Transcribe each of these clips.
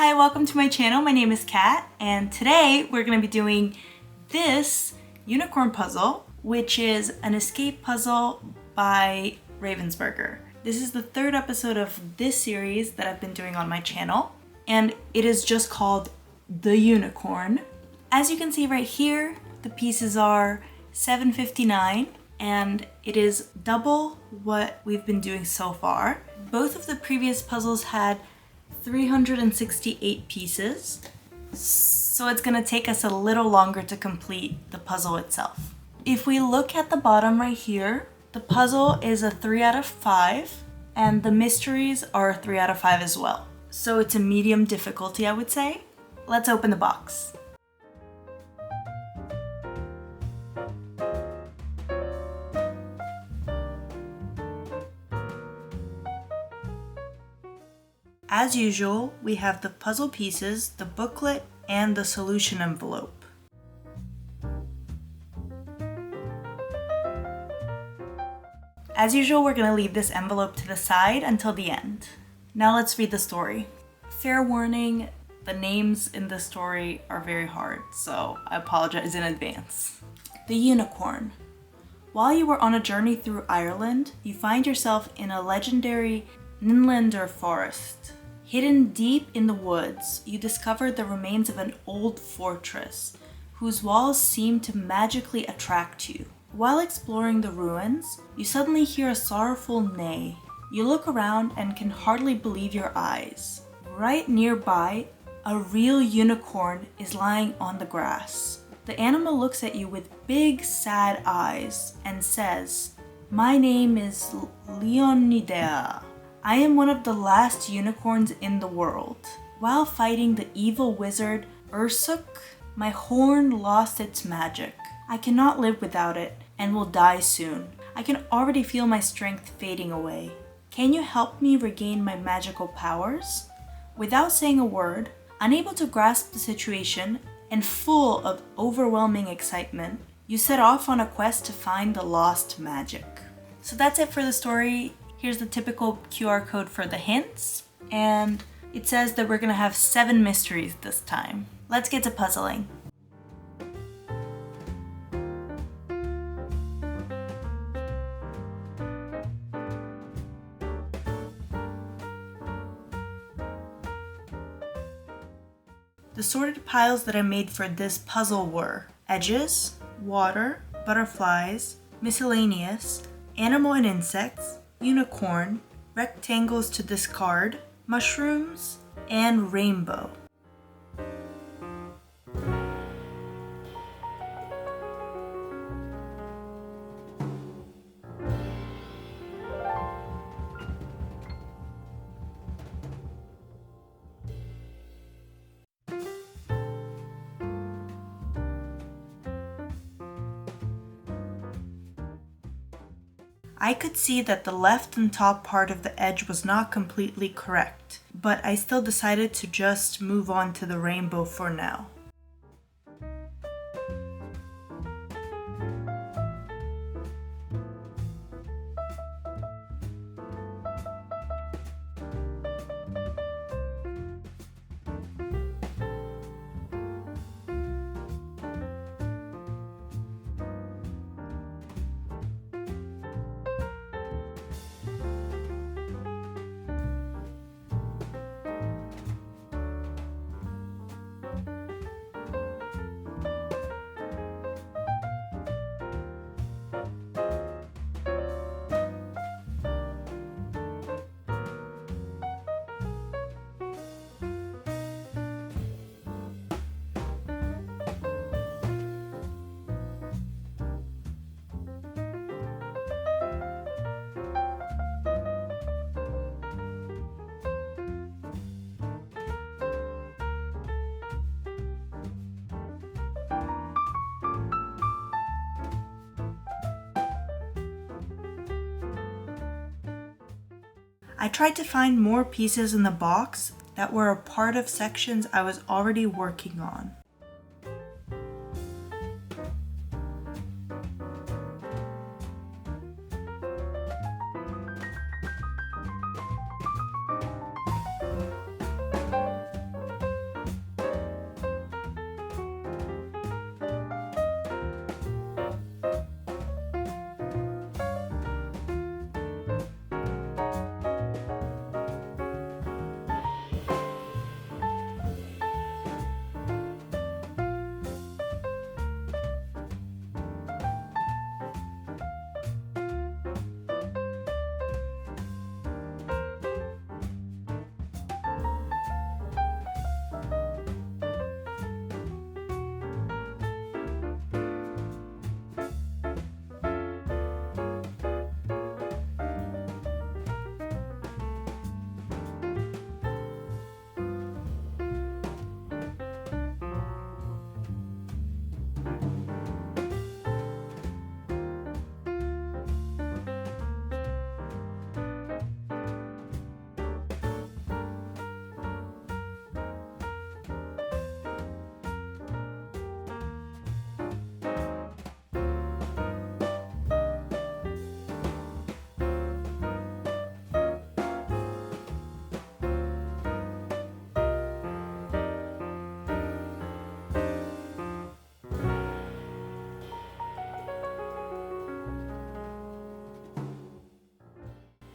Hi, welcome to my channel. My name is Kat, and today we're going to be doing this unicorn puzzle, which is an escape puzzle by Ravensburger. This is the third episode of this series that I've been doing on my channel, and it is just called The Unicorn. As you can see right here, the pieces are $7.59, and it is double what we've been doing so far. Both of the previous puzzles had 368 pieces, so it's gonna take us a little longer to complete the puzzle itself. If we look at the bottom right here, the puzzle is a 3 out of 5, and the mysteries are a 3 out of 5 as well. So it's a medium difficulty, I would say. Let's open the box. As usual, we have the puzzle pieces, the booklet, and the solution envelope. As usual, we're going to leave this envelope to the side until the end. Now let's read the story. Fair warning, the names in the story are very hard, so I apologize in advance. The Unicorn. While you were on a journey through Ireland, you find yourself in a legendary Ninlander forest. Hidden deep in the woods, you discover the remains of an old fortress, whose walls seem to magically attract you. While exploring the ruins, you suddenly hear a sorrowful neigh. You look around and can hardly believe your eyes. Right nearby, a real unicorn is lying on the grass. The animal looks at you with big, sad eyes and says, "My name is Leonidea. I am one of the last unicorns in the world. While fighting the evil wizard Ursuk, my horn lost its magic. I cannot live without it and will die soon. I can already feel my strength fading away. Can you help me regain my magical powers?" Without saying a word, unable to grasp the situation and full of overwhelming excitement, you set off on a quest to find the lost magic. So that's it for the story. Here's the typical QR code for the hints, and it says that we're gonna have 7 mysteries this time. Let's get to puzzling. The sorted piles that I made for this puzzle were edges, water, butterflies, miscellaneous, animal and insects, unicorn, rectangles to discard, mushrooms, and rainbow. I could see that the left and top part of the edge was not completely correct, but I still decided to just move on to the rainbow for now. I tried to find more pieces in the box that were a part of sections I was already working on.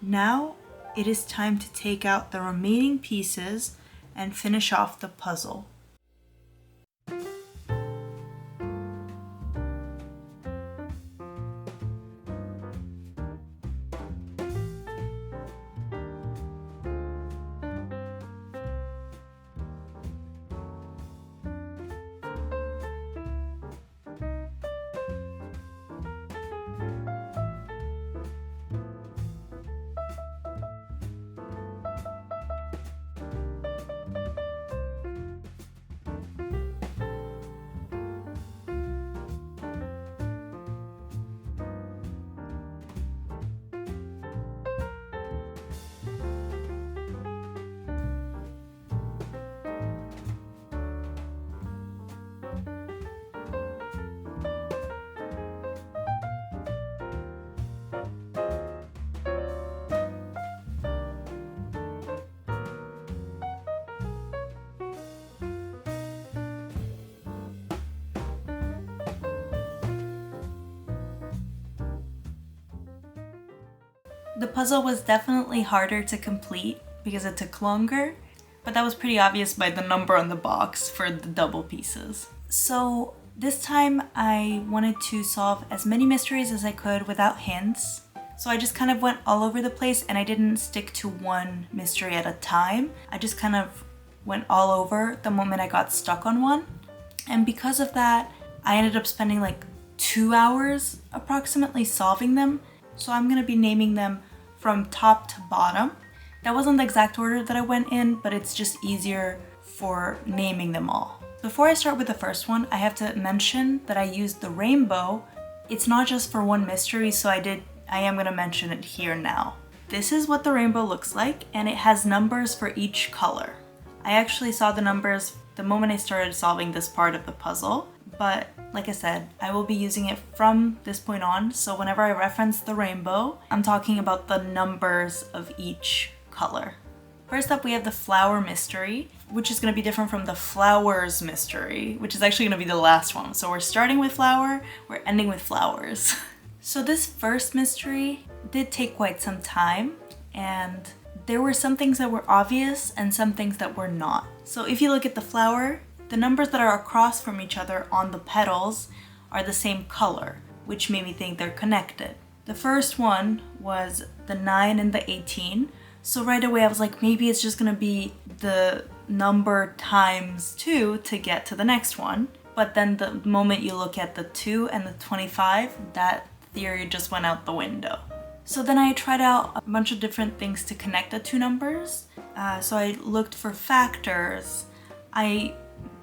Now it is time to take out the remaining pieces and finish off the puzzle. The puzzle was definitely harder to complete because it took longer, but that was pretty obvious by the number on the box for the double pieces. So this time I wanted to solve as many mysteries as I could without hints. So I just kind of went all over the place and I didn't stick to one mystery at a time. I just kind of went all over the moment I got stuck on one. And because of that, I ended up spending like 2 hours approximately solving them. So I'm gonna be naming them from top to bottom. That wasn't the exact order that I went in, but it's just easier for naming them all. Before I start with the first one, I have to mention that I used the rainbow. It's not just for one mystery, so I am gonna mention it here now. This is what the rainbow looks like, and it has numbers for each color. I actually saw the numbers the moment I started solving this part of the puzzle, but like I said, I will be using it from this point on, so whenever I reference the rainbow, I'm talking about the numbers of each color. First up, we have the flower mystery, which is going to be different from the flowers mystery, which is actually going to be the last one. So we're starting with flower, we're ending with flowers. So this first mystery did take quite some time, and there were some things that were obvious and some things that were not. So if you look at the flower, the numbers that are across from each other on the petals are the same color, which made me think they're connected. The first one was the 9 and the 18. So right away I was like, maybe it's just gonna be the number times 2 to get to the next one. But then the moment you look at the 2 and the 25, that theory just went out the window. So then I tried out a bunch of different things to connect the two numbers. So I looked for factors. I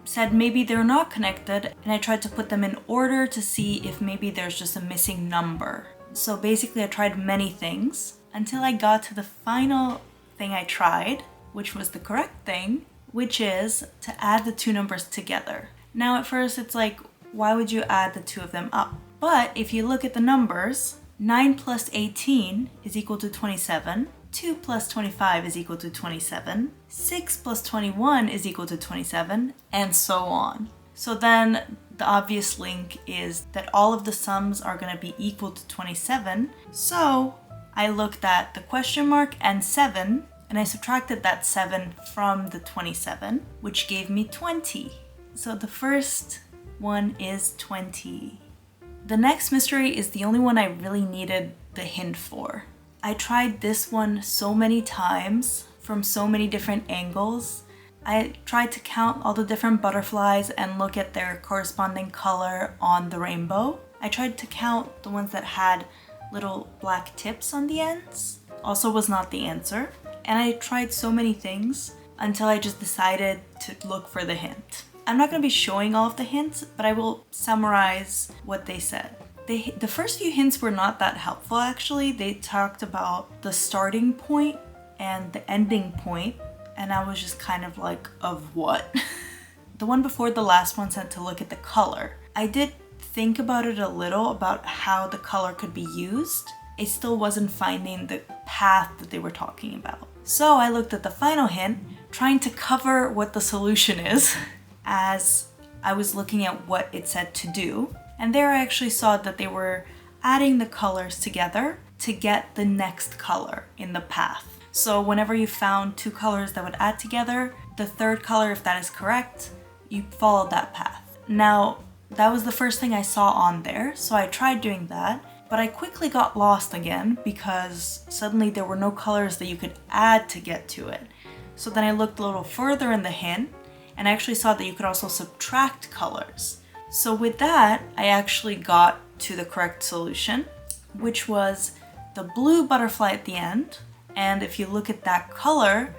said maybe they're not connected, and I tried to put them in order to see if maybe there's just a missing number. So basically I tried many things until I got to the final thing I tried, which was the correct thing, which is to add the two numbers together. Now at first it's like, why would you add the two of them up? But if you look at the numbers, 9 plus 18 is equal to 27, 2 plus 25 is equal to 27, 6 plus 21 is equal to 27, and so on. So then the obvious link is that all of the sums are going to be equal to 27. So I looked at the question mark and 7, and I subtracted that 7 from the 27, which gave me 20. So the first one is 20. The next mystery is the only one I really needed the hint for. I tried this one so many times from so many different angles. I tried to count all the different butterflies and look at their corresponding color on the rainbow. I tried to count the ones that had little black tips on the ends. Also was not the answer. And I tried so many things until I just decided to look for the hint. I'm not going to be showing all of the hints, but I will summarize what they said. The first few hints were not that helpful actually. They talked about the starting point and the ending point, and I was just kind of like, of what? The one before the last one said to look at the color. I did think about it a little, about how the color could be used. I still wasn't finding the path that they were talking about. So I looked at the final hint, trying to cover what the solution is as I was looking at what it said to do. And there I actually saw that they were adding the colors together to get the next color in the path. So whenever you found two colors that would add together, the third color, if that is correct, you followed that path. Now, that was the first thing I saw on there, so I tried doing that, but I quickly got lost again because suddenly there were no colors that you could add to get to it. So then I looked a little further in the hint, and I actually saw that you could also subtract colors. So with that, I actually got to the correct solution, which was the blue butterfly at the end. And if you look at that color,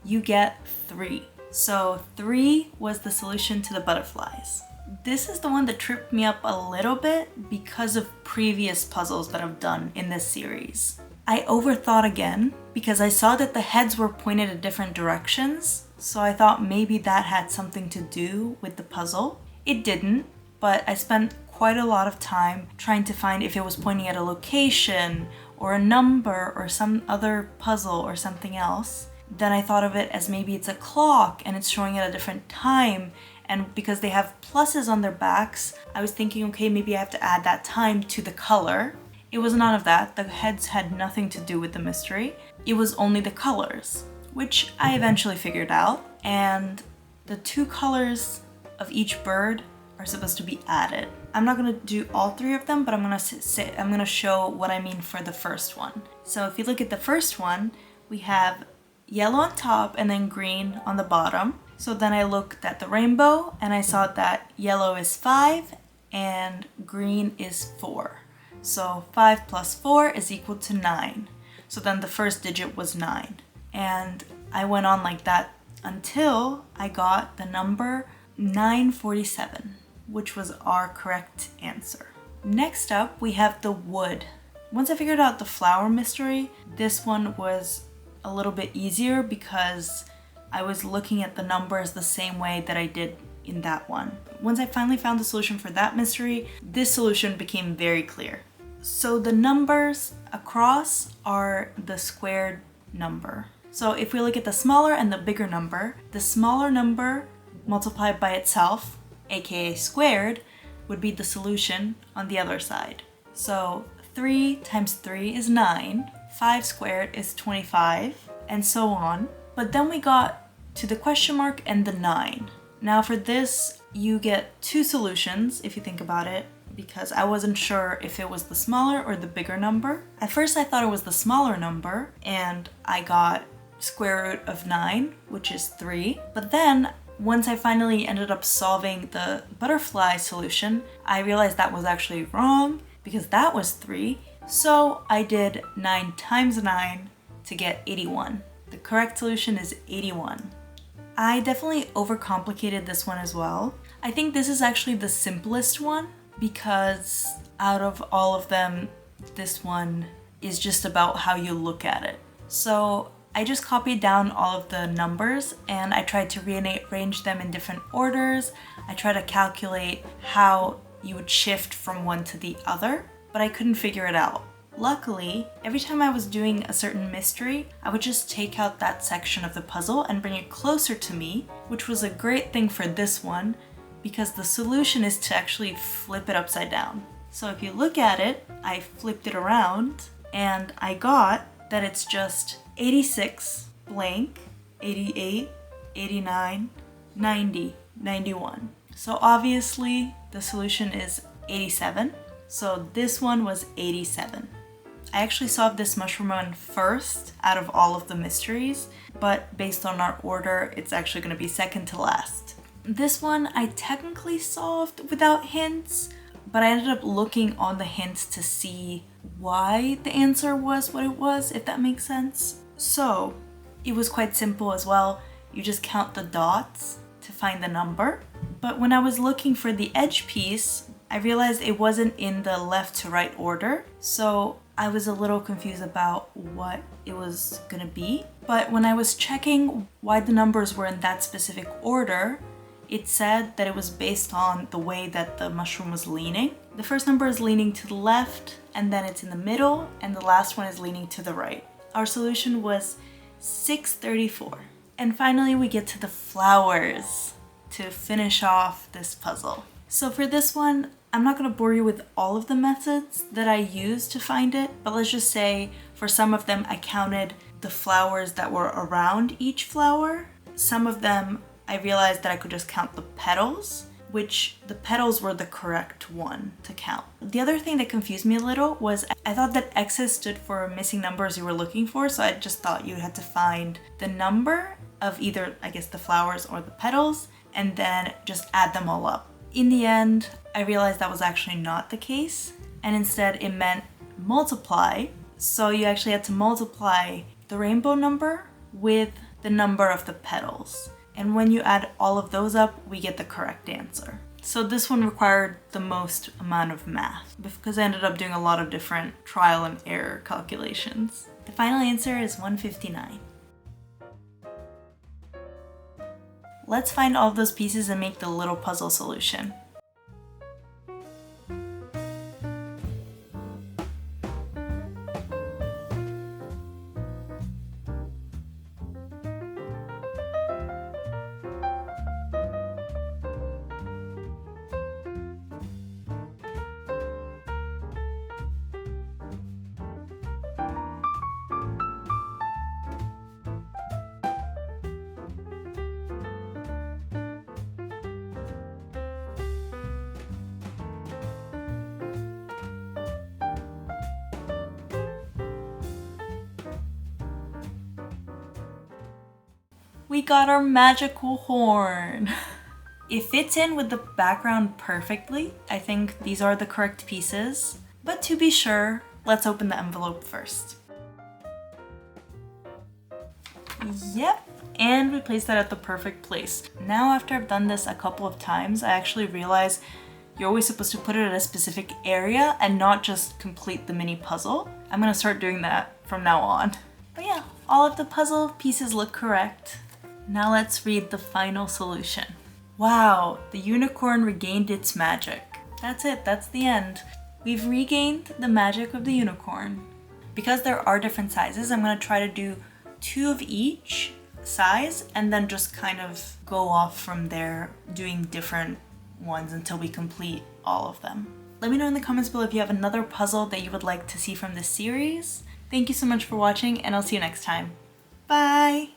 you get 3. So 3 was the solution to the butterflies. This is the one that tripped me up a little bit because of previous puzzles that I've done in this series. I overthought again because I saw that the heads were pointed at different directions, so I thought maybe that had something to do with the puzzle. It didn't, but I spent quite a lot of time trying to find if it was pointing at a location or a number or some other puzzle or something else. Then I thought of it as maybe it's a clock and it's showing at a different time, and because they have pluses on their backs, I was thinking, okay, maybe I have to add that time to the color. It was none of that. The heads had nothing to do with the mystery. It was only the colors, which I eventually figured out. And the 2 colors of each bird are supposed to be added. I'm not gonna do all 3 of them, but I'm gonna show what I mean for the first one. So if you look at the first one, we have yellow on top and then green on the bottom. So then I looked at the rainbow and I saw that yellow is 5 and green is 4. So 5 plus 4 is equal to 9. So then the first digit was 9. And I went on like that until I got the number 947, which was our correct answer. Next up, we have the wood. Once I figured out the flower mystery, this one was a little bit easier because I was looking at the numbers the same way that I did in that one. Once I finally found the solution for that mystery, this solution became very clear. So the numbers across are the squared number. So if we look at the smaller and the bigger number, the smaller number multiplied by itself, aka squared, would be the solution on the other side. So 3 times 3 is 9, 5 squared is 25, and so on. But then we got to the question mark and the 9. Now for this, you get 2 solutions if you think about it, because I wasn't sure if it was the smaller or the bigger number. At first I thought it was the smaller number, and I got square root of 9, which is 3. But then once I finally ended up solving the butterfly solution, I realized that was actually wrong because that was 3. So I did 9 times 9 to get 81. The correct solution is 81. I definitely overcomplicated this one as well. I think this is actually the simplest one because out of all of them, this one is just about how you look at it. So I just copied down all of the numbers and I tried to rearrange them in different orders. I tried to calculate how you would shift from one to the other, but I couldn't figure it out. Luckily, every time I was doing a certain mystery, I would just take out that section of the puzzle and bring it closer to me, which was a great thing for this one because the solution is to actually flip it upside down. So if you look at it, I flipped it around and I got that it's just 86 blank, 88, 89, 90, 91. So obviously the solution is 87. So this one was 87. I actually solved this mushroom one first out of all of the mysteries, but based on our order, it's actually going to be second to last. This one I technically solved without hints, but I ended up looking on the hints to see why the answer was what it was, if that makes sense. So it was quite simple as well. You just count the dots to find the number. But when I was looking for the edge piece, I realized it wasn't in the left to right order. So I was a little confused about what it was gonna be. But when I was checking why the numbers were in that specific order, it said that it was based on the way that the mushroom was leaning. The first number is leaning to the left, and then it's in the middle, and the last one is leaning to the right. Our solution was 634. And finally we get to the flowers to finish off this puzzle. So for this one, I'm not going to bore you with all of the methods that I used to find it, but let's just say for some of them I counted the flowers that were around each flower. Some of them I realized that I could just count the petals, which the petals were the correct one to count. The other thing that confused me a little was I thought that X's stood for missing numbers you were looking for, so I just thought you had to find the number of either, I guess, the flowers or the petals, and then just add them all up. In the end, I realized that was actually not the case, and instead it meant multiply, so you actually had to multiply the rainbow number with the number of the petals. And when you add all of those up, we get the correct answer. So this one required the most amount of math because I ended up doing a lot of different trial and error calculations. The final answer is 159. Let's find all of those pieces and make the little puzzle solution. We got our magical horn. It fits in with the background perfectly. I think these are the correct pieces. But to be sure, let's open the envelope first. Yep, and we placed that at the perfect place. Now after I've done this a couple of times, I actually realize you're always supposed to put it at a specific area and not just complete the mini puzzle. I'm gonna start doing that from now on. But yeah, all of the puzzle pieces look correct. Now let's read the final solution. Wow, the unicorn regained its magic. That's it, that's the end. We've regained the magic of the unicorn. Because there are different sizes, I'm gonna try to do 2 of each size and then just kind of go off from there doing different ones until we complete all of them. Let me know in the comments below if you have another puzzle that you would like to see from this series. Thank you so much for watching and I'll see you next time. Bye!